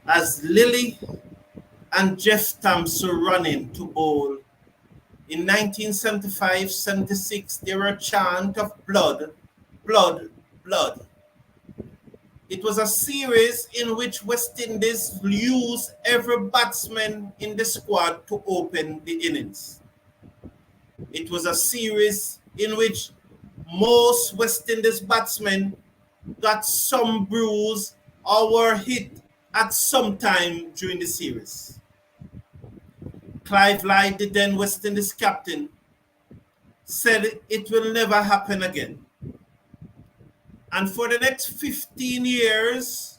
as Lilly and Jeff Thompson running to bowl. In 1975-76, there were a chant of blood, blood, blood. It was a series in which West Indies used every batsman in the squad to open the innings. It was a series in which most West Indies batsmen got some bruise or were hit at some time during the series. Clive Lyde, the then West Indies captain, said it will never happen again. And for the next 15 years,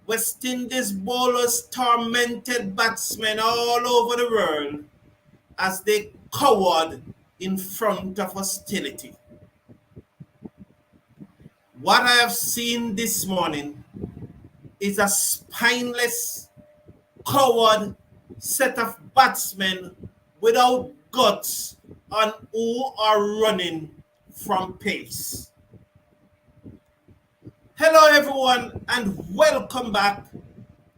West Indies bowlers tormented batsmen all over the world as they cowered in front of hostility. What I have seen this morning is a spineless, coward set of batsmen without guts and who are running from pace. Hello everyone and welcome back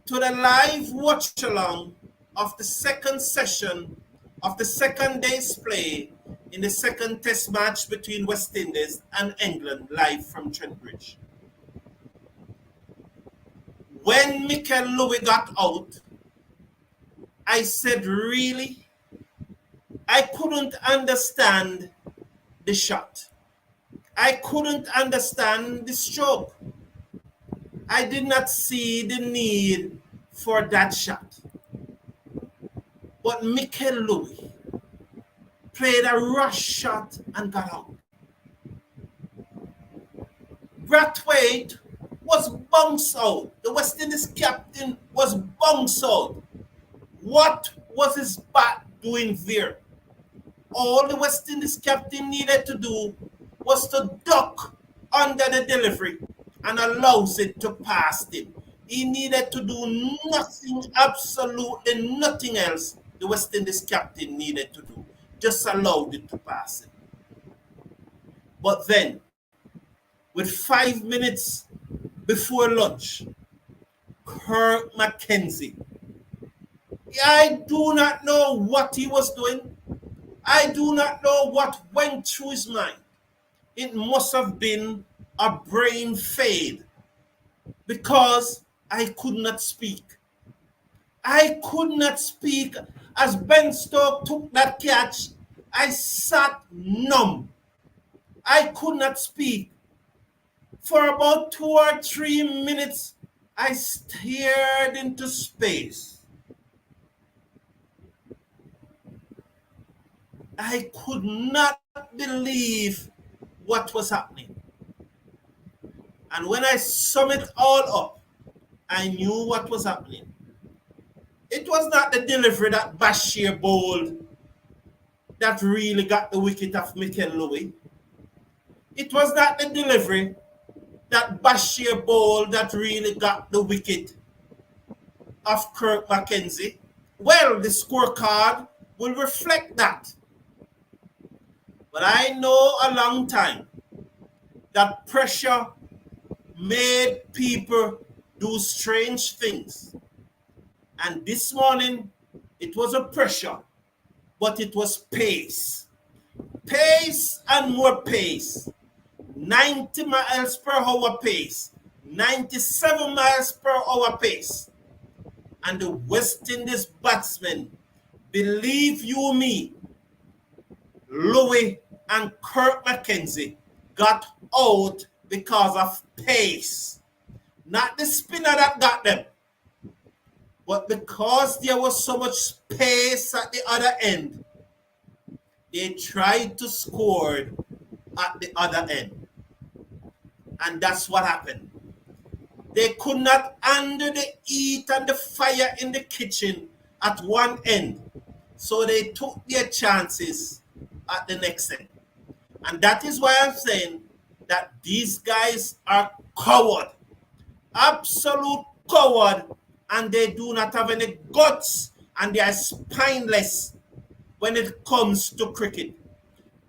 to the live watch along of the second session of the second day's play in the second test match between West Indies and England, live from Trent Bridge. When Mikel Louis got out, I said, really? I couldn't understand the shot. I couldn't understand the stroke. I did not see the need for that shot. But Mikel Louis played a rush shot and got out. Brathwaite was bounced out. The West Indies captain was bounced out. What was his bat doing there? All the West Indies captain needed to do was to duck under the delivery and allows it to pass him. He needed to do nothing, absolutely nothing else the West Indies captain needed to do. Just allowed it to pass him. But then, with 5 minutes before lunch, Kirk Mackenzie, I do not know what he was doing. I do not know what went through his mind. It must have been a brain fade because I could not speak. I could not speak. As Ben Stokes took that catch, I sat numb. I could not speak. For about 2 or 3 minutes, I stared into space. I could not believe what was happening. And when I sum it all up, I knew what was happening. It was not the delivery that Bashir bowled that really got the wicket of Mikel Louis. It was not the delivery that Bashir bowled that really got the wicket of Kirk Mackenzie. Well, the scorecard will reflect that. But I know a long time that pressure made people do strange things. And this morning, it was a pressure, but it was pace. Pace and more pace. 90 miles per hour pace. 97 miles per hour pace. And the West Indies batsmen, believe you me, Louis and Kirk Mackenzie got out because of pace. Not the spinner that got them, but because there was so much pace at the other end, they tried to score at the other end. And that's what happened. They could not handle the heat and the fire in the kitchen at one end. So they took their chances at the next end. And that is why I'm saying that these guys are coward. Absolute coward. And they do not have any guts. And they are spineless when it comes to cricket.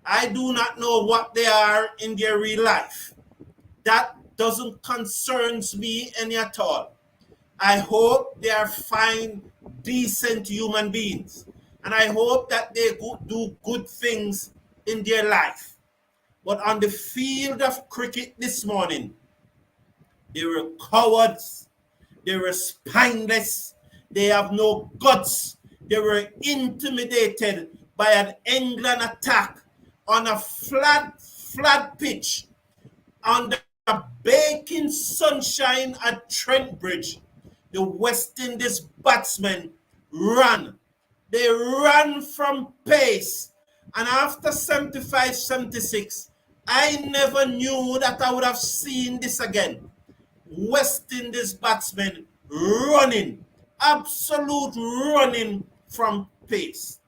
I do not know what they are in their real life. That doesn't concern me any at all. I hope they are fine, decent human beings. And I hope that they do good things in their life. But on the field of cricket this morning, they were cowards, they were spineless, they have no guts, they were intimidated by an England attack on a flat pitch on the baking sunshine at Trent Bridge. The West Indies batsmen ran. They ran from pace. And after 75, 76, I never knew that I would have seen this again. West Indies batsmen running, absolute running from pace.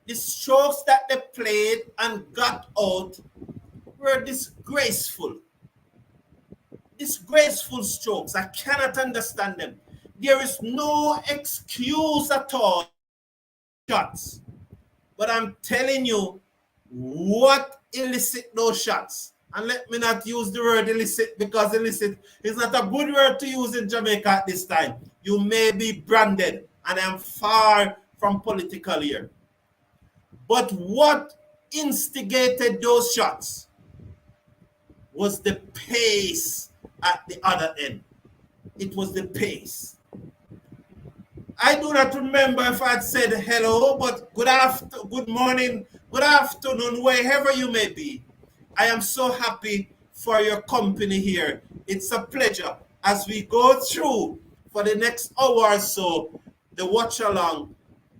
The strokes that they played and got out were disgraceful. Disgraceful strokes. I cannot understand them. There is no excuse at all. Shots. But I'm telling you, what elicit those shots? And let me not use the word illicit, because illicit is not a good word to use in Jamaica at this time. You may be branded, and I'm far from political here. But what instigated those shots was the pace at the other end. It was the pace. I do not remember if I'd said hello, but good morning, good afternoon, wherever you may be. I am so happy for your company here. It's a pleasure as we go through for the next hour or so, the watch along,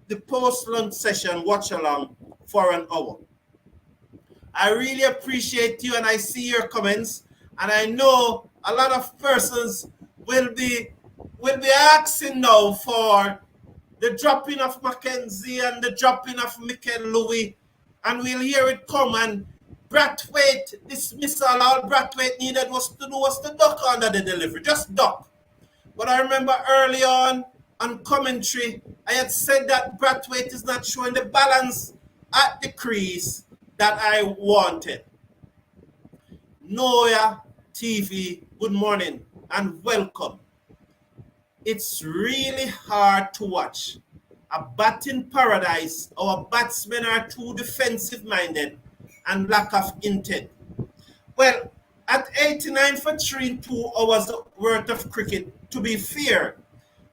the post-lunch session watch along for an hour. I really appreciate you, and I see your comments, and I know a lot of persons will be asking now for the dropping of Mackenzie and the dropping of Mikel Louis, and we'll hear it come. And Brathwaite dismissal, all Brathwaite needed was to duck under the delivery, just duck. But I remember early on commentary, I had said that Brathwaite is not showing the balance at the crease that I wanted. Noya TV, good morning and welcome. It's really hard to watch. A batting paradise, our batsmen are too defensive-minded and lack of intent. Well, at 89 for 3 in 2 hours worth of cricket, to be fair,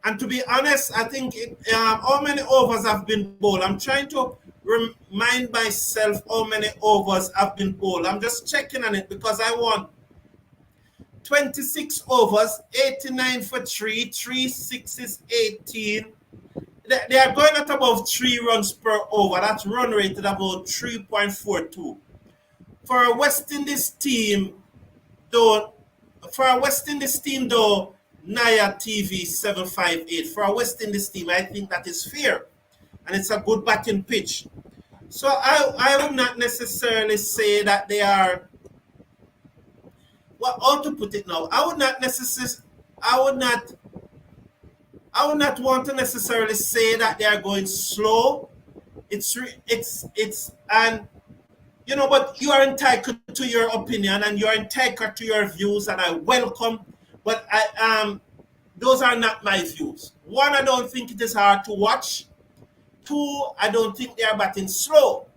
and to be honest, I think how many overs have been bowled. I'm trying to remind myself how many overs have been bowled. I'm just checking on it because I want 26 overs, 89 for 3, 3 sixes, 18. They are going at about 3 runs per over. That's run rate at about 3.42. For a West Indies team, though, Naya TV 758. For a West Indies team, I think that is fair. And it's a good batting pitch. So I would not necessarily say that they are, well, how to put it now? I would not want to necessarily say that they are going slow. And you know, but you are entitled to your opinion and you are entitled to your views, and I welcome. But those are not my views. One, I don't think it is hard to watch. Two, I don't think they are batting slow,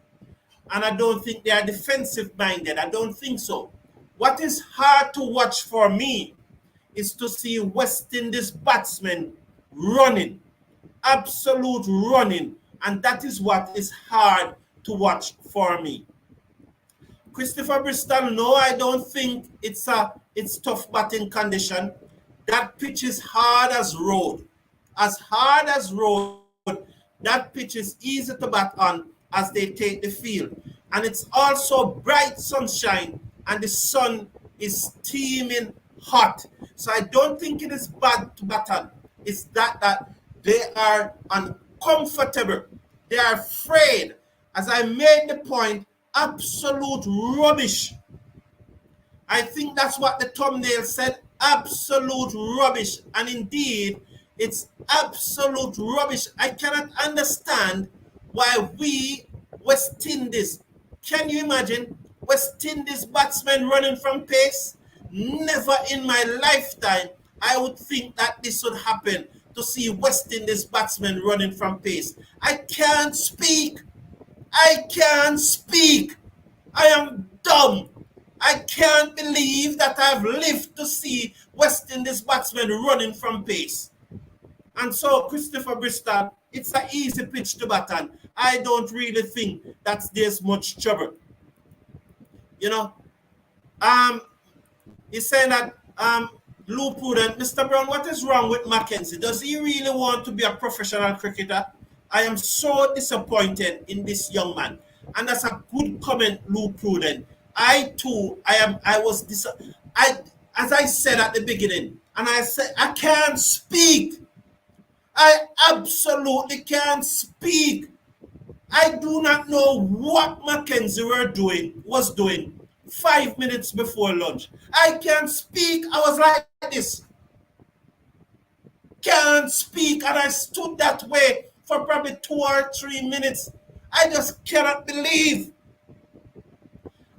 and I don't think they are defensive minded. I don't think so. What is hard to watch for me is to see West Indies batsmen running, absolute running, and that is what is hard to watch for me. Christopher Bristol, no, I don't think it's tough batting condition. That pitch is hard as road. As hard as road, that pitch is easy to bat on as they take the field. And it's also bright sunshine, and the sun is steaming hot. So I don't think it is bad to bat on. It's that they are uncomfortable. They are afraid. As I made the point, absolute rubbish. I think that's what the thumbnail said, absolute rubbish. And indeed, it's absolute rubbish. I cannot understand why we, West Indies, can you imagine West Indies batsmen running from pace? Never in my lifetime I would think that this would happen to see West Indies batsmen running from pace. I can't speak. I can't speak. I am dumb. I can't believe that I've lived to see West Indies batsmen running from pace. And so, Christopher Bristol, it's an easy pitch to bat on. I don't really think that there's much trouble. You know, um, he's saying that Lou Prudent, Mr. Brown, what is wrong with Mackenzie? Does he really want to be a professional cricketer? I am so disappointed in this young man. And that's a good comment, Lou Prudent. I too, I was as I said at the beginning, and I said I can't speak. I absolutely can't speak. I do not know what Mackenzie was doing 5 minutes before lunch. I can't speak. I was like this. Can't speak. And I stood that way for probably 2 or 3 minutes. I just cannot believe.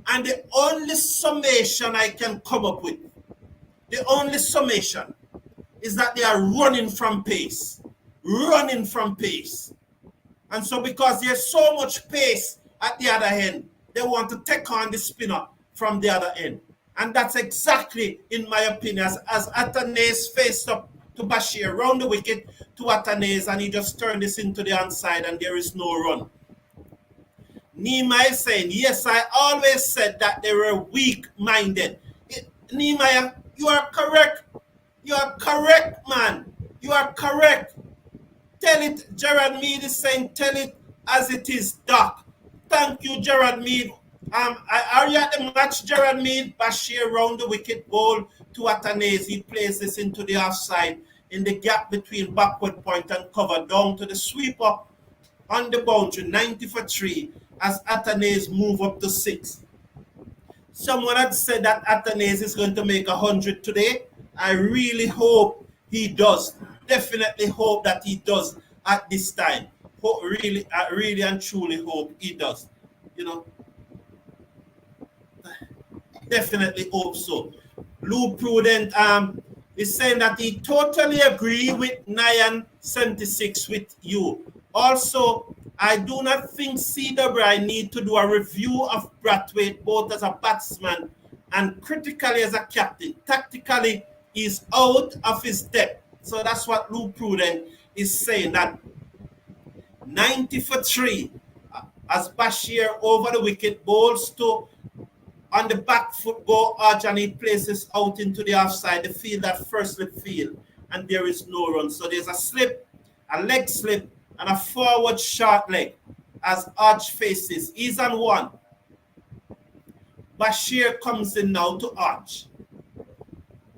And the only summation I can come up with, the only summation is that they are running from pace. Running from pace. And so because there's so much pace at the other end, they want to take on the spinner from the other end. And that's exactly, in my opinion, as Athanaze faced up to Bashir, round the wicket to Athanaze, and he just turned this into the onside and there is no run. Nehemiah is saying, yes, I always said that they were weak-minded. Nehemiah, you are correct. You are correct, man. You are correct. Tell it, Gerard Mead is saying, tell it as it is, Doc. Thank you, Gerard Mead. Are you at the match, Gerard Mead? Bashir round the wicket, ball to Athanaze. He plays this into the offside in the gap between backward point and cover, down to the sweeper on the boundary, 90 for 3, as Athanaze move up to 6. Someone had said that Athanaze is going to make 100 today. I really hope he does. Definitely hope that he does at this time. I really and truly hope he does. You know, definitely hope so. Lou Prudent is saying that he totally agree with Nyan 76 with you. Also, I do not think CWI need to do a review of Brathwaite both as a batsman and critically as a captain. Tactically, he's out of his depth. So that's what Lou Prudent is saying, that 90 for 3 as Bashir over the wicket, bowls to on the back foot go arch, and he places out into the offside, the field that first slip field, and there is no run. So there's a slip, a leg slip, and a forward short leg as Arch faces. He's on 1. Bashir comes in now to Arch.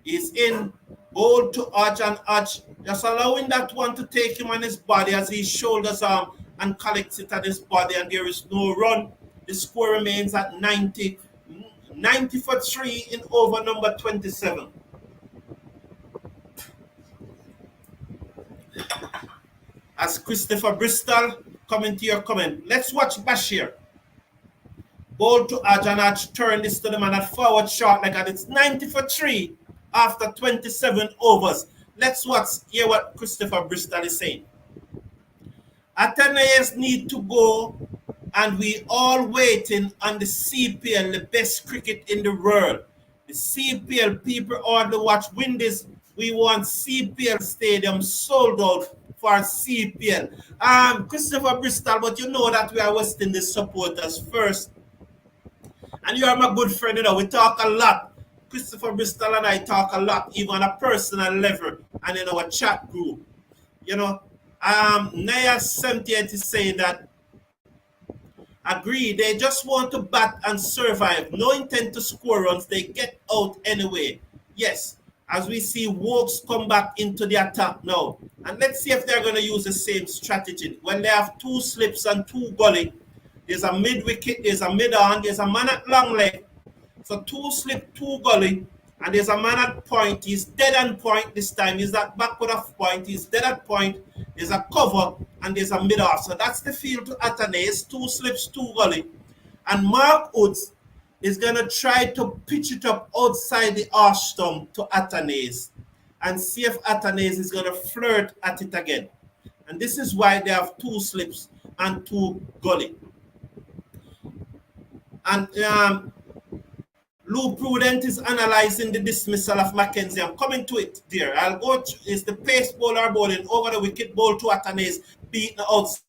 He's in, bowl to Arch, and Arch just allowing that one to take him on his body as he shoulders arm and collects it at his body, and there is no run. The score remains at 90 for 3 in over number 27. As Christopher Bristol coming to your comment, let's watch Bashir. Ball to Arch, and Arch turn this to the man at forward short leg, and it's 90 for 3 after 27 overs. Let's hear what Christopher Bristol is saying. Athanaze need to go, and we all waiting on the CPL, the best cricket in the world. The CPL people all to watch Windies. We want CPL stadium sold out for CPL. Christopher Bristol, but you know that we are West Indies supporters first. And you are my good friend, you know, we talk a lot. Christopher Bristol and I talk a lot, even on a personal level and in our chat group. You know, Naya 78 is saying that, agree, they just want to bat and survive. No intent to score runs, they get out anyway. Yes, as we see Wokes come back into the attack now. And let's see if they're going to use the same strategy. When they have 2 slips and 2 gully, there's a mid-wicket, there's a mid-on, there's a man at long leg. So 2 slip, 2 gully, and there's a man at point. He's dead on point this time. He's at backward of point. He's dead at point. There's a cover, and there's a mid-off. So that's the field to Athanaze. 2 slips, 2 gully. And Mark Woods is going to try to pitch it up outside the arch stump to Athanaze. and see if Athanaze is going to flirt at it again. And this is why they have 2 slips and 2 gully. And Lou Prudent is analysing the dismissal of Mackenzie. I'm coming to it, dear. I'll go to is the pace bowler bowling over the wicket, ball to Athanaze, beaten outside.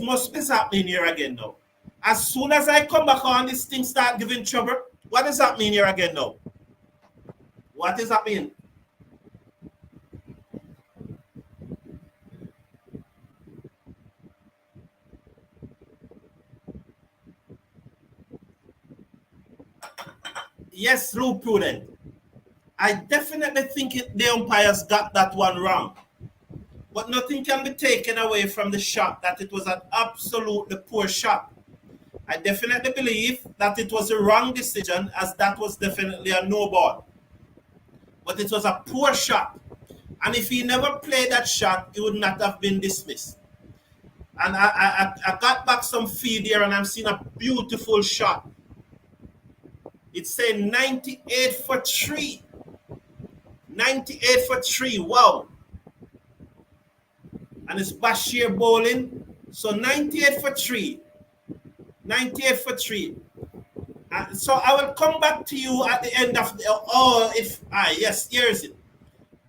Must be happening here again now. As soon as I come back on, this thing start giving trouble. What is happening here again now? What is happening? Yes, Lou Prudent. I definitely think the umpires got that one wrong. But nothing can be taken away from the shot, that it was an absolutely poor shot. I definitely believe that it was a wrong decision, as that was definitely a no ball. But it was a poor shot. And if he never played that shot, he would not have been dismissed. And I got back some feed here, and I'm seeing a beautiful shot. It's saying 98 for 3. 98 for 3. Wow. And it's Bashir bowling. So 98 for 3. 98 for 3. So I will come back to you at the end of the. Yes, here is it.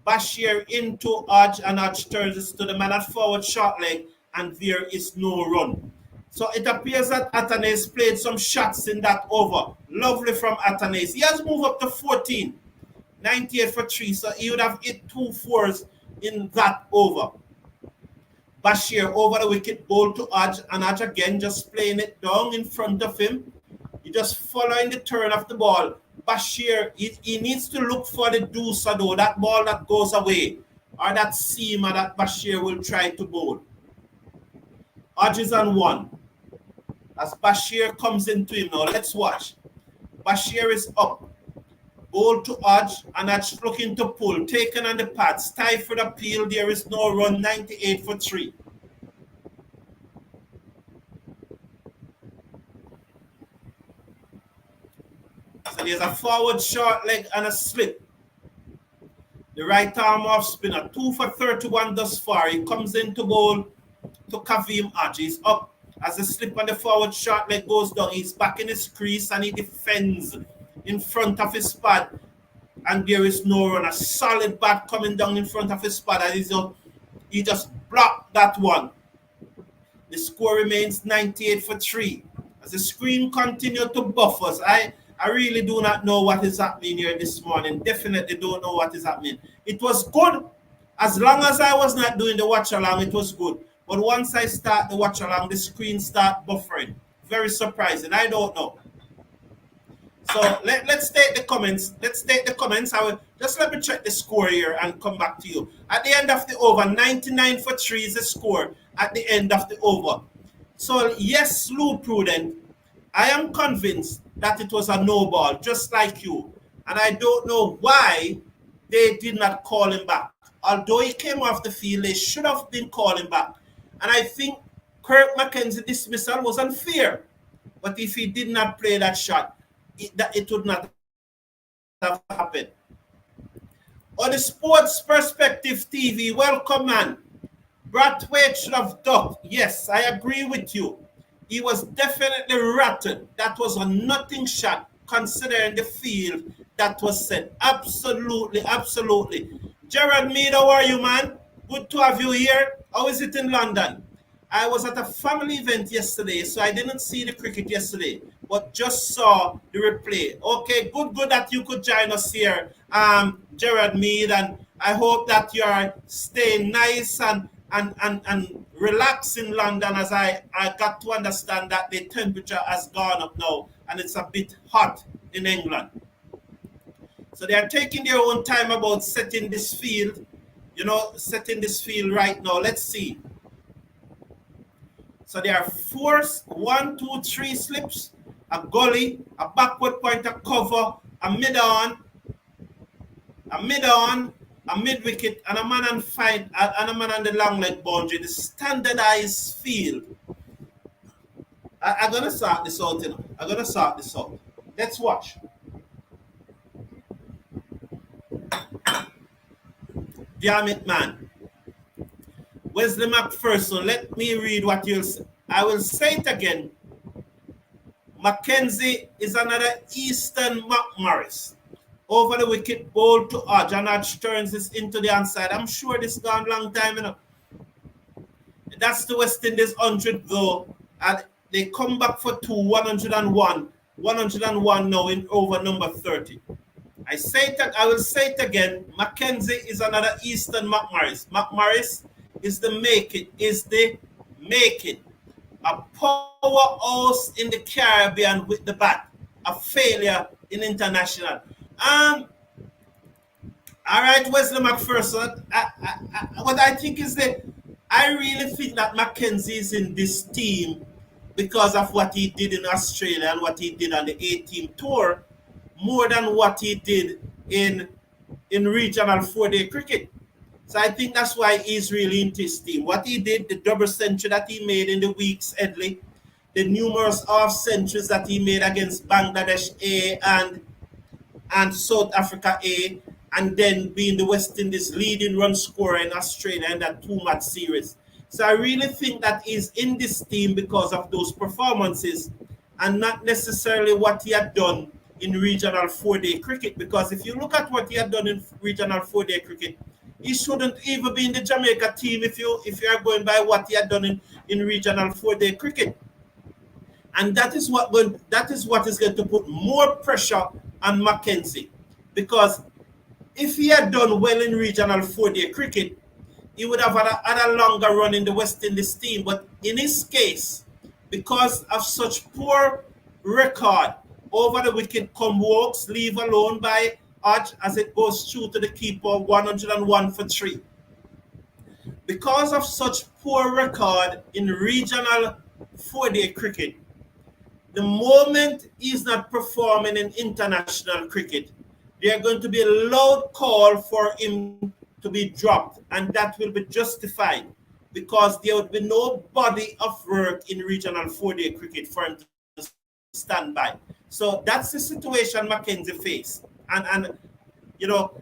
Bashir into Hodge, and Hodge turns it to the man at forward short leg, and there is no run. So it appears that Athanaze played some shots in that over. Lovely from Athanaze. He has moved up to 14. 98 for 3. So he would have hit 2 4s in that over. Bashir over the wicket, ball to Hodge, and Hodge again just playing it down in front of him. He just following the turn of the ball. Bashir, he needs to look for the deucer though, that ball that goes away, or that seamer that Bashir will try to bowl. Hodge is on 1. As Bashir comes into him now, let's watch. Bashir is up. Ball to Hodge, and Hodge looking to pull. Taken on the pads. Stifled appeal. There is no run. 98 for 3. So there's a forward short leg and a slip. The right arm off spinner. 2 for 31 thus far. He comes into bowl to Kavim Hodge. He's up. As the slip on the forward short leg goes down, he's back in his crease and he defends in front of his pad, and there is no run. A solid bat coming down in front of his pad, and he just blocked that one. The score remains 98 for 3. As the screen continues to buff us, I really do not know what is happening here this morning. Definitely don't know what is happening. It was good. As long as I was not doing the watch along, it was good. But once I start the watch along, the screen start buffering. Very surprising. I don't know. So let's take the comments. I will just let me check the score here and come back to you. At the end of the over, 99 for 3 is the score at the end of the over. So yes, Lou Prudent, I am convinced that it was a no ball, just like you. And I don't know why they did not call him back. Although he came off the field, they should have been calling back. And I think Kirk Mackenzie dismissal was unfair. But if he did not play that shot, it would not have happened. On the Sports Perspective TV, welcome, man. Brathwaite should have ducked. Yes, I agree with you. He was definitely rotten. That was a nothing shot, considering the field that was set. Absolutely, absolutely. Gerard Mead, how are you, man? Good to have you here. How is it in London? I was at a family event yesterday, so I didn't see the cricket yesterday, but just saw the replay. Okay, good that you could join us here, Gerard Mead, and I hope that you are staying nice and relaxed in London, as I got to understand that the temperature has gone up now and it's a bit hot in England. So they are taking their own time about setting this field, setting this field right now. Let's see. So there are four, 1, 2, 3 slips, a gully, a backward pointer cover, a mid-on, a mid-wicket, and a man and fight, and a man on the long leg boundary. The standardized field. I'm gonna sort this out, you know. I'm gonna sort this out. Let's watch. Damn it, man. Wesley McPherson, let me read what you'll say. I will say it again. Mackenzie is another Eastern McMorris. Over the wicket, ball to Hodge, and Hodge turns this into the onside. I'm sure this gone long time, you know. That's the West Indies 100 though. And they come back for 101. 101 now in over number 30. I will say it again. Mackenzie is another Eastern McMorris. McMorris is the make it. A powerhouse in the Caribbean with the bat. A failure in international. All right, Wesley McPherson. What I think is that I really think that Mackenzie is in this team because of what he did in Australia and what he did on the A-team tour, more than what he did in regional 4-day cricket. So I think that's why he's really into his team. What he did, the double century that he made in the Weeks Headley, the numerous half centuries that he made against Bangladesh A and South Africa A, and then being the West Indies leading run scorer in Australia in that 2-match series. So I really think that he's in this team because of those performances and not necessarily what he had done in regional 4-day cricket. Because if you look at what he had done in regional 4-day cricket, he shouldn't even be in the Jamaica team if you are going by what he had done in regional 4-day cricket. And that is what is going to put more pressure on Mackenzie. Because if he had done well in regional 4-day cricket, he would have had a longer run in the West Indies team. But in his case, because of such poor record, over the wicket come walks, leave alone by Hodge as it goes through to the keeper, 101 for 3. Because of such poor record in regional 4-day cricket, the moment he's not performing in international cricket, there are going to be a loud call for him to be dropped, and that will be justified because there would be no body of work in regional 4-day cricket for him to stand by. So that's the situation Mackenzie faced. And you know,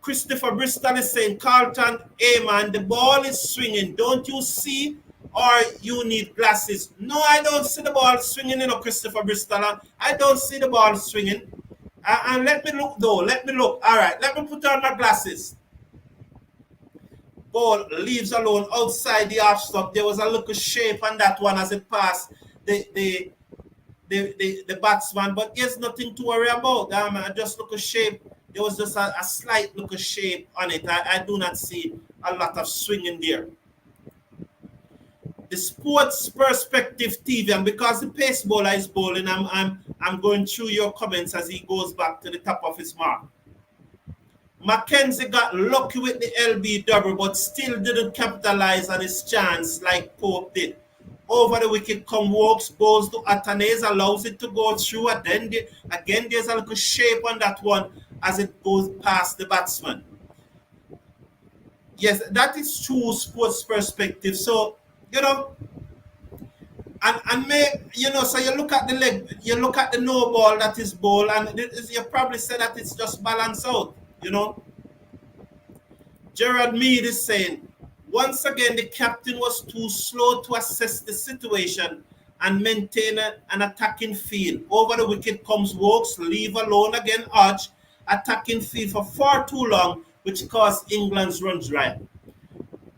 Christopher Bristol is saying, Carlton, hey man, the ball is swinging. Don't you see? Or you need glasses. No, I don't see the ball swinging, you know, Christopher Bristol. I don't see the ball swinging. And let me look, though. Let me look. All right, let me put on my glasses. Ball leaves alone outside the half stop. There was a little shape on that one as it passed the batsman, but there's nothing to worry about. Just look a shape. There was just a slight look of shape on it. I do not see a lot of swinging there. The Sports Perspective TV, and because the pace bowler is bowling, I'm going through your comments as he goes back to the top of his mark. Mackenzie got lucky with the LB double, but still didn't capitalize on his chance like Pope did. Over the wicket come walks, bowls to Athanaze, allows it to go through, and then again there's a little shape on that one as it goes past the batsman. Yes, that is true Sports Perspective. So, you know, so you look at the leg, you look at the no ball that is ball, and you probably say that it's just balance out, you know. Gerard Mead is saying, once again, the captain was too slow to assess the situation and maintain an attacking field. Over the wicket comes Wokes, leave alone again Hodge, attacking field for far too long, which caused England's runs dry.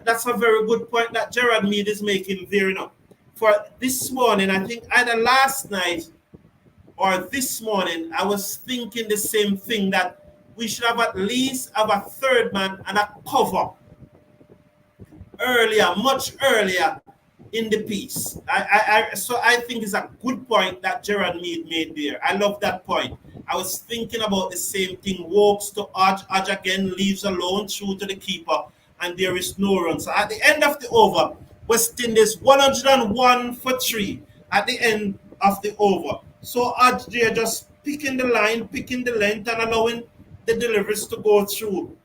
That's a very good point that Gerard Mead is making there, you know. For this morning, I think either last night or this morning, I was thinking the same thing, that we should have at least have a third man and a cover earlier, much earlier in the piece. So I think it's a good point that Gerard Mead made there. I love that point. I was thinking about the same thing. Walks to Hodge, Hodge again leaves alone through to the keeper, and there is no run. So at the end of the over, West Indies 101 for 3 at the end of the over. So odds there just picking the line, picking the length, and allowing the deliveries to go through.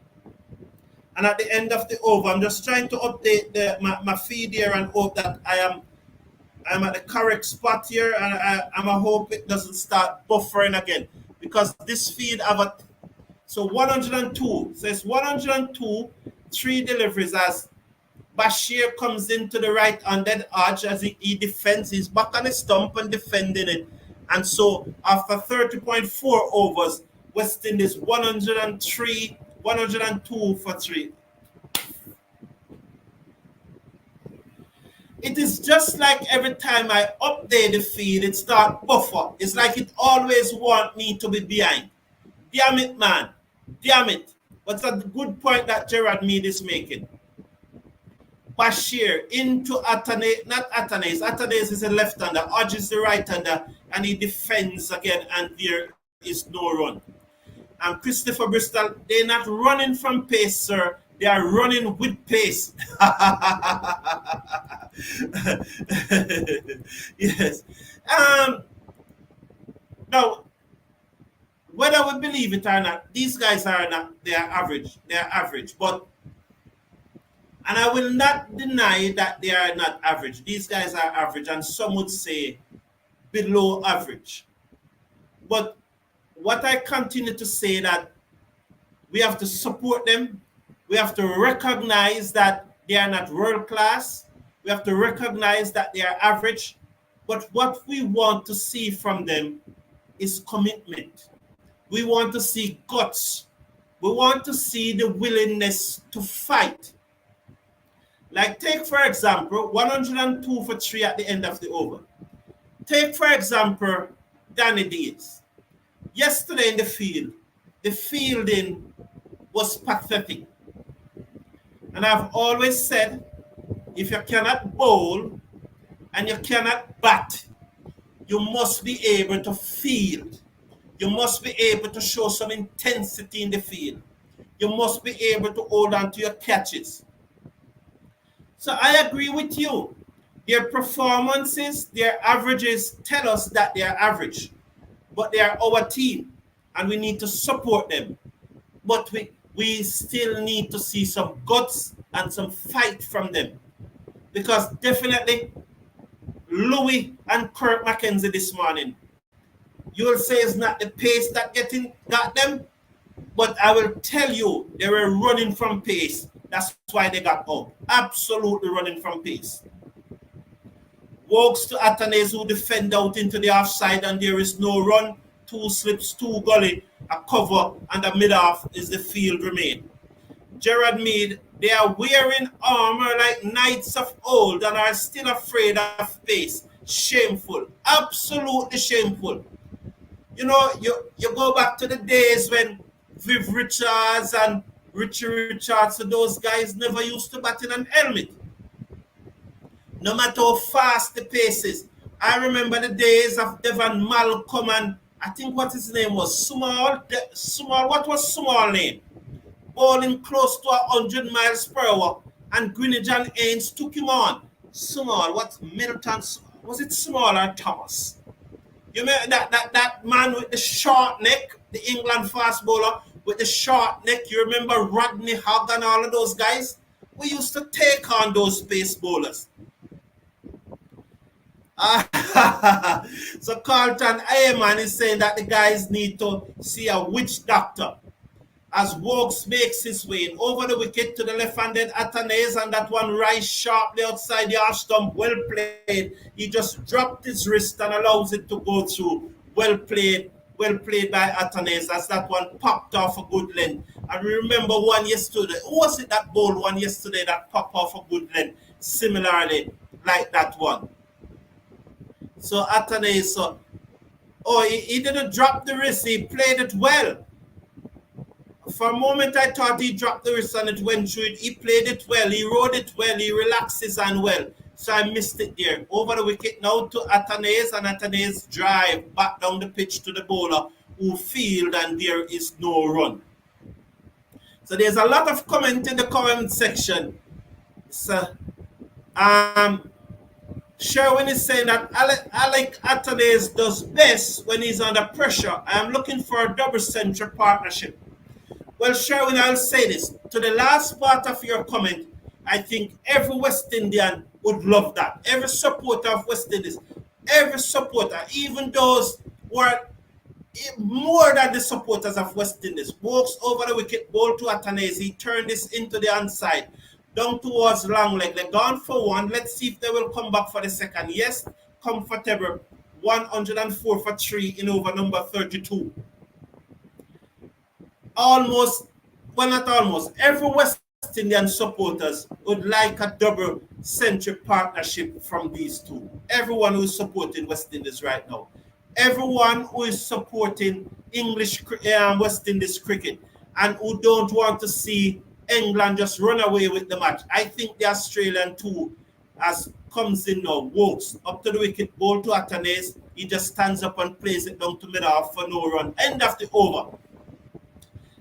And at the end of the over, I'm just trying to update my feed here and hope that I'm at the correct spot here, and I hope it doesn't start buffering again, because this feed have a so 102 says 102 3 deliveries as Bashir comes into the right-handed arch as he defends. He's back on his stump and defending it. And so after 30.4 overs, West Indies 103, 102 for 3. It is just like every time I update the feed, it starts buffer. It's like it always want me to be behind. Damn it, man. Damn it. What's a good point that Gerard Mead is making? Bashir into Athanaze, not Athanaze. Athanaze is a left-hander. Hodge is the right-hander, and he defends again, and there is no run. And Christopher Bristol, they're not running from pace, sir. They are running with pace. Yes. Now, whether we believe it or not, these guys are not, they are average. They are average. But, and I will not deny that they are not average. These guys are average, and some would say below average. But what I continue to say that we have to support them. We have to recognize that they are not world class. We have to recognize that they are average. But what we want to see from them is commitment. We want to see guts. We want to see the willingness to fight. Like take, for example, 102 for 3 at the end of the over. Take, for example, Danny Diaz. Yesterday in the fielding was pathetic. And I've always said, if you cannot bowl and you cannot bat, you must be able to field. You must be able to show some intensity in the field. You must be able to hold on to your catches. So I agree with you. Their performances, their averages tell us that they are average. But they are our team, and we need to support them. But we still need to see some guts and some fight from them. Because definitely, Louis and Kirk McKenzie this morning, you will say it's not the pace that got them, but I will tell you they were running from pace. That's why they got out. Absolutely running from pace. Walks to Athanaze, who defend out into the offside, and there is no run. 2 slips, 2 gully, a cover, and the mid-off is the field remain. Gerard Mead, they are wearing armor like knights of old and are still afraid of pace. Shameful. Absolutely shameful. You know, you go back to the days when Viv Richards and Richie Richards, so those guys never used to bat in an helmet. No matter how fast the pace is. I remember the days of Devon Malcolm and I think what his name was, Small, what was Small name? Bowling close to 100 miles per hour, and Greenwich and Ains took him on. Small, what Middleton, was it Small or Thomas? You remember that man with the short neck, the England fast bowler with the short neck? You remember Rodney Hogg and all of those guys? We used to take on those pace bowlers. So Carlton Ayman is saying that the guys need to see a witch doctor as Wokes makes his way in over the wicket to the left-handed Athanaze, and that one rise sharply outside the arch stump. Well played. He just dropped his wrist and allows it to go through. Well played by Athanaze as that one popped off a good length. And remember one yesterday. Who was it that bowled one yesterday that popped off a good length? Similarly, like that one. So Athanaze, he didn't drop the wrist. He played it well. For a moment, I thought he dropped the wrist and it went through it. He played it well. He rode it well. He relaxed his hand well. So I missed it there. Over the wicket now to Athanaze, and Athanaze drive back down the pitch to the bowler who field, and there is no run. So there's a lot of comment in the comment section. So Um, Sherwin is saying that Alick Athanaze does best when he's under pressure. I am looking for a double century partnership. Well, Sherwin, I'll say this. To the last part of your comment, I think every West Indian would love that. Every supporter of West Indies, every supporter, even those who are more than the supporters of West Indies, walks over the wicket, ball to Athanaze. He turned this into the onside, down towards long leg. They're gone for one. Let's see if they will come back for the second. Yes, comfortable. 104 for three in over number 32. Almost, well, not almost, every West Indian supporters would like a double century partnership from these two. Everyone who is supporting West Indies right now. Everyone who is supporting English West Indies cricket and who don't want to see England just run away with the match. I think the Australian two as comes in now, walks up to the wicket, ball to Athanaze. He just stands up and plays it down to mid off for no run. End of the over.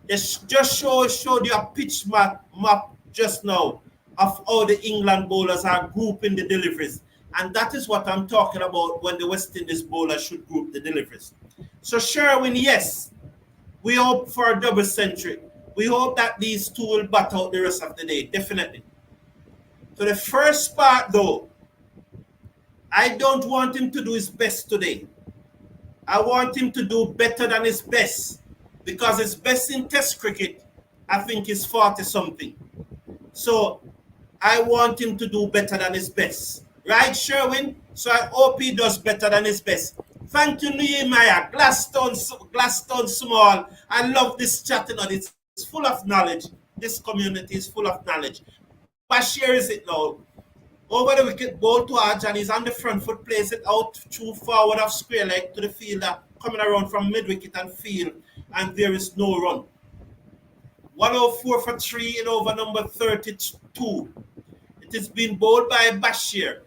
They just showed you a pitch map just now of how the England bowlers are grouping the deliveries. And that is what I'm talking about when the West Indies bowlers should group the deliveries. So Sherwin, yes, we hope for a double century. We hope that these two will bat out the rest of the day, definitely. So the first part, though, I don't want him to do his best today. I want him to do better than his best. Because his best in Test cricket, I think, is 40-something. So I want him to do better than his best. Right, Sherwin? So I hope he does better than his best. Thank you, Nehemiah. Glasstone Small. I love this chat. It's full of knowledge. This community is full of knowledge. Bashir is it now. Over the wicket, ball to Arj, and he's on the front foot, plays it out through forward of square leg to the fielder, coming around from mid-wicket and field, and there is no run. 104 for 3 in over number 32. It is being bowled by Bashir.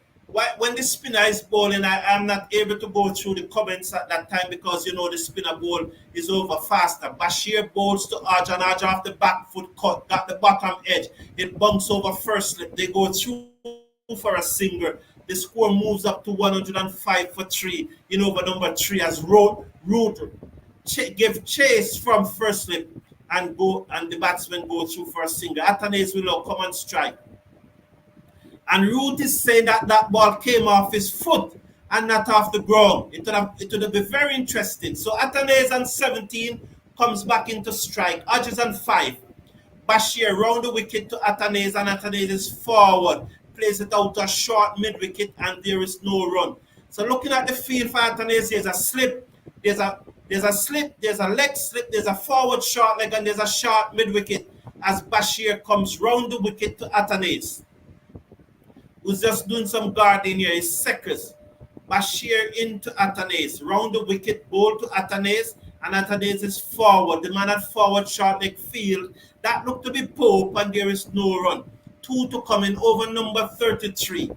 When the spinner is bowling, I am not able to go through the comments at that time because, the spinner ball is over faster. Bashir bowls to Arj, and Arj off the back foot cut, got the bottom edge. It bunks over first slip. They go through for a single. The score moves up to 105 for 3 in over number 3 as Root give chase from first slip and the batsmen go through for a single. Athanaze will now come and strike. And Root is saying that ball came off his foot and not off the ground. It would have been very interesting. So Athanaze on 17 comes back into strike. Hodges on 5. Bashir round the wicket to Athanaze, and Athanaze is forward. Plays it out to a short mid-wicket, and there is no run. So looking at the field for Athanaze, there's a slip, there's a slip, there's a leg slip, there's a forward short leg, and there's a short mid-wicket as Bashir comes round the wicket to Athanaze, who's just doing some guarding here. He's seconds. Bashir into Athanaze, round the wicket, ball to Athanaze, and Athanaze is forward. The man at forward short leg field. That looked to be Pope, and there is no run. 2 to come in over number 33.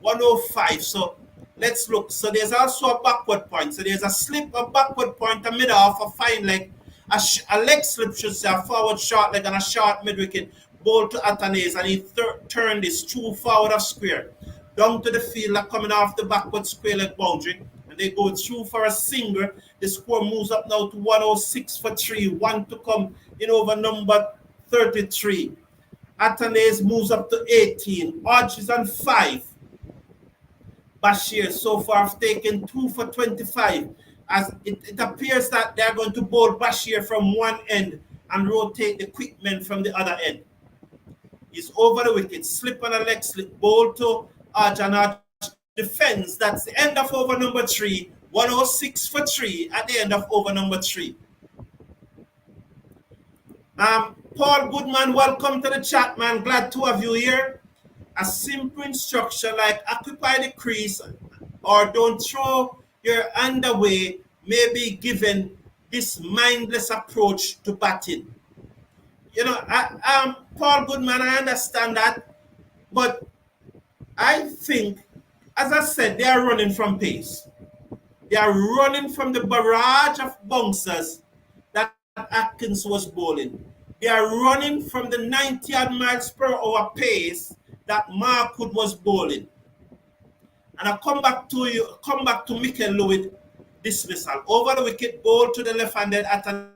105. So let's look. So there's also a backward point. So there's a slip, a backward point, a mid off, a fine leg, a leg slip, should say, a forward short leg, and a short mid wicket. Ball to Athanaze, and he turned this through forward of square. Down to the fielder coming off the backward square leg boundary. And they go through for a single. The score moves up now to 106 for 3. 1 to come in over number 33. Athanaze moves up to 18. Hodge is on 5. Bashir so far have taken 2 for 25. As it appears that they are going to bowl Bashir from one end and rotate the quick men from the other end. He's over the wicket, slip on a leg slip, bowl to Hodge, and Hodge defends. That's the end of over number 3. 106 for 3 at the end of over number 3. Paul Goodman, welcome to the chat, man. Glad to have you here. A simple instruction like occupy the crease or don't throw your hand away may be given this mindless approach to batting. Paul Goodman, I understand that, but I think, as I said, they are running from pace. They are running from the barrage of bouncers that Atkins was bowling. They are running from the 90 miles per hour pace that Markwood was bowling. And I come back to Mikel Lewis dismissal. Over the wicket, ball to the left-handed Athanaze.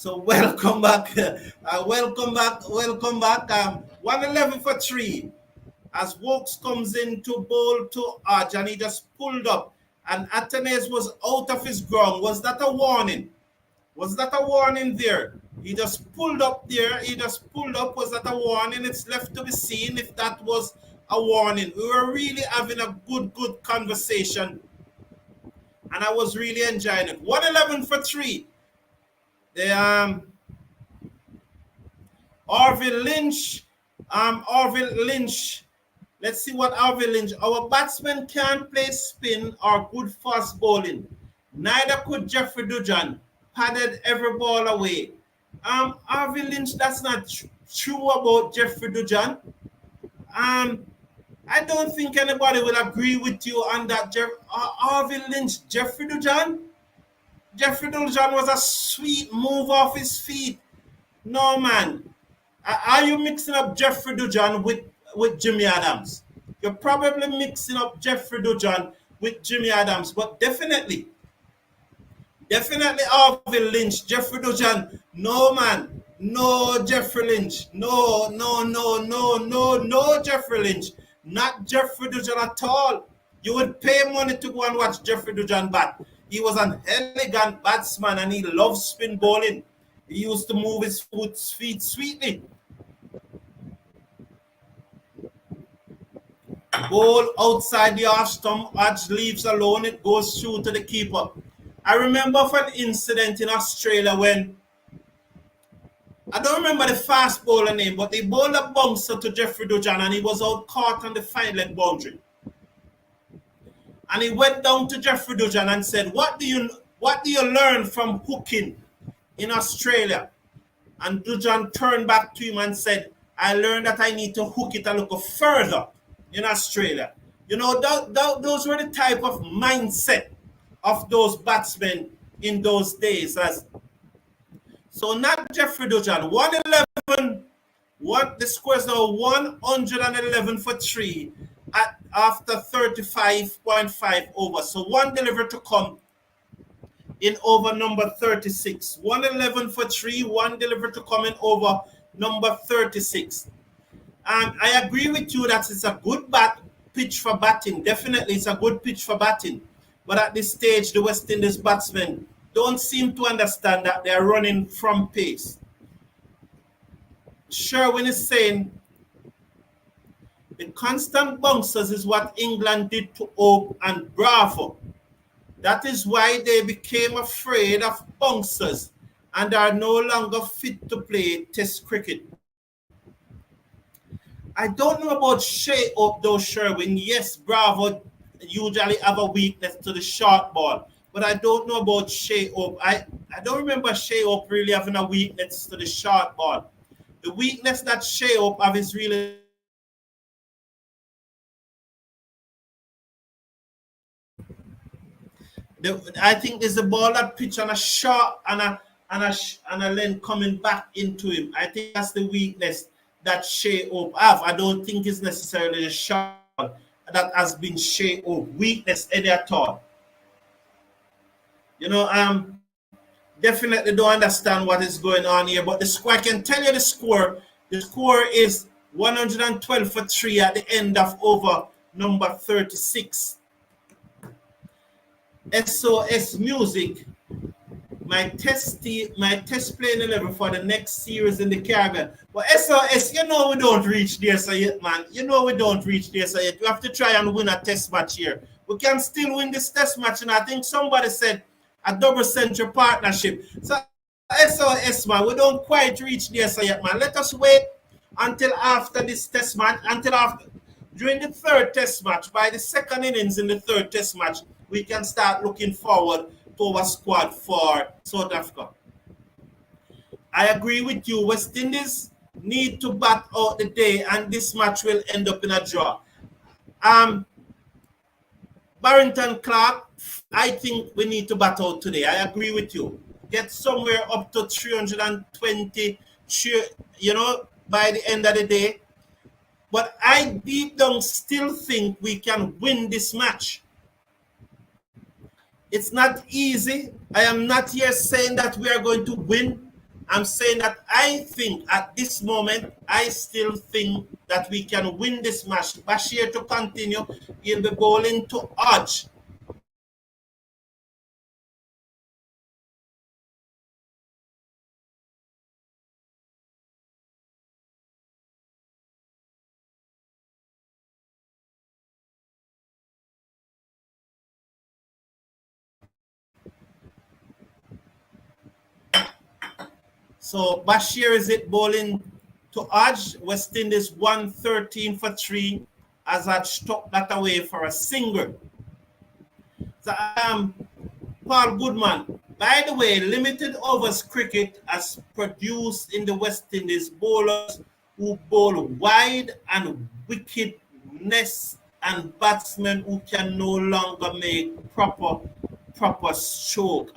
So welcome back, welcome back, welcome back. 111 for three. As Wokes comes in to bowl to Arch, and he just pulled up, and Athanaze was out of his ground. Was that a warning? Was that a warning there? He just pulled up there. He just pulled up. Was that a warning? It's left to be seen if that was a warning. We were really having a good conversation, and I was really enjoying it. 111 for three. The Orville Lynch. Orville Lynch. Let's see what Orville Lynch. Our batsmen can't play spin or good fast bowling. Neither could Jeffrey Dujan. Padded every ball away. Orville Lynch, that's not true about Jeffrey Dujan. I don't think anybody will agree with you on that. Orville Lynch, Jeffrey Dujan. Jeffrey Dujan was a sweet move off his feet. No, man. Are you mixing up Jeffrey Dujan with Jimmy Adams? You're probably mixing up Jeffrey Dujan with Jimmy Adams, but definitely Orville Lynch, Jeffrey Dujan. No, man. No, Jeffrey Lynch. No, Jeffrey Lynch. Not Jeffrey Dujan at all. You would pay money to go and watch Jeffrey Dujan bat. He was an elegant batsman and he loved spin bowling. He used to move his feet sweetly. Ball outside the off stump, Hodge leaves alone, it goes through to the keeper. I remember of an incident in Australia when, I don't remember the fast bowler name, but they bowled a bouncer to Jeffrey Dujan and he was out caught on the fine leg boundary. And he went down to Jeffrey Dujan and said, what do you learn from hooking in Australia? And Dujan turned back to him and said, I learned that I need to hook it a little further in Australia. You know, those were the type of mindset of those batsmen in those days. So not Jeffrey Dujan. 111, the scores are 111 for three after 35.5 overs. So one delivery to come in over number 36. 111 for three, one delivery to come in over number 36. I agree with you that it's a good pitch for batting. Definitely, it's a good pitch for batting. But at this stage, the West Indies batsmen don't seem to understand that they're running from pace. Sherwin is saying the constant bouncers is what England did to Oak and Bravo. That is why they became afraid of bouncers and are no longer fit to play Test cricket. I don't know about Shea Oak though, Sherwin. Yes, Bravo usually have a weakness to the short ball, but I don't know about Shea Oak. I don't remember Shea Oak really having a weakness to the short ball. The weakness that Shea Oak have is really I think there's a ball that pitch on a shot and a length coming back into him. I think that's the weakness that Shea Oak have. I don't think it's necessarily the shot that has been Shea Oak weakness any at all. You know, definitely don't understand what is going on here. But the score, I can tell you the score. The score is 112 for three at the end of over number 36. SOS Music, my test playing 11 for the next series in the Caribbean. But SOS, you know we don't reach there so yet, man. You know we don't reach there so yet. We have to try and win a test match here. We can still win this test match, and I think somebody said a double century partnership. So SOS, man, we don't quite reach there so yet, man. Let us wait until after this test match, during the third test match, by the second innings in the third test match, we can start looking forward to our squad for South Africa. I agree with you. West Indies need to bat out the day, and this match will end up in a draw. Barrington Clark, I think we need to bat out today. I agree with you. Get somewhere up to 320, you know, by the end of the day. But I deep down still think we can win this match. It's not easy. I am not here saying that we are going to win, I'm saying that I think at this moment, I still think that we can win this match. Bashir to continue, he'll be bowling to Hodge. So Bashir is it bowling to Hodge. West Indies 113 for 3 as Hodge struck that away for a single. So, Paul Goodman, by the way, limited overs cricket has produced in the West Indies bowlers who bowl wide and wickedness and batsmen who can no longer make proper stroke.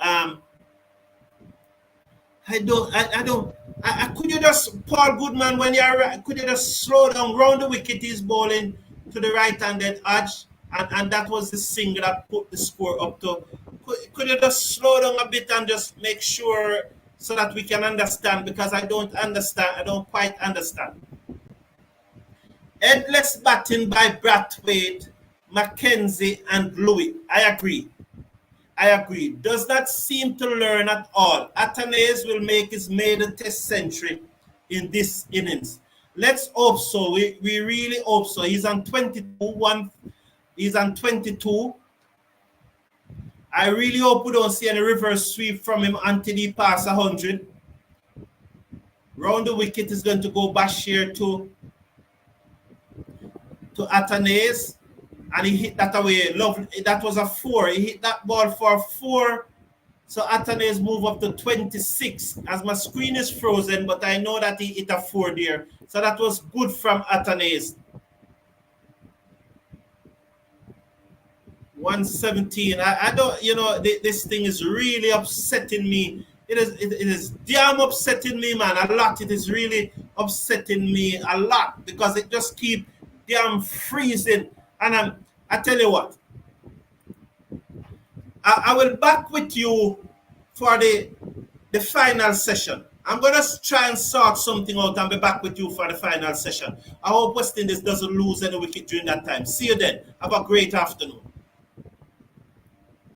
Could you just, Paul Goodman, when you're, could you just slow down? Round the wicket, he's bowling to the right-handed edge, and that was the single that put the score up to. Could you just slow down a bit and just make sure so that we can understand? Because I don't understand. I don't quite understand. Headless batting by Brathwaite, Mackenzie, and Louis. I agree. Does not seem to learn at all. Athanaze will make his maiden test century in this innings. Let's hope so. We really hope so. He's on 22. He's on 22. I really hope we don't see any reverse sweep from him until he passes 100. Round the wicket is going to go Bashir to Athanaze. And he hit that away. Lovely. That was a 4. He hit that ball for 4. So Athanaze move up to 26. As my screen is frozen, but I know that he hit a 4 there. So that was good from Athanaze. 117. I don't, this thing is really upsetting me. It is damn upsetting me, man. A lot. It is really upsetting me a lot because it just keep damn freezing. And I tell you what, I will back with you for the final session. I'm going to try and sort something out and be back with you for the final session. I hope West Indies doesn't lose any wicket during that time. See you then. Have a great afternoon.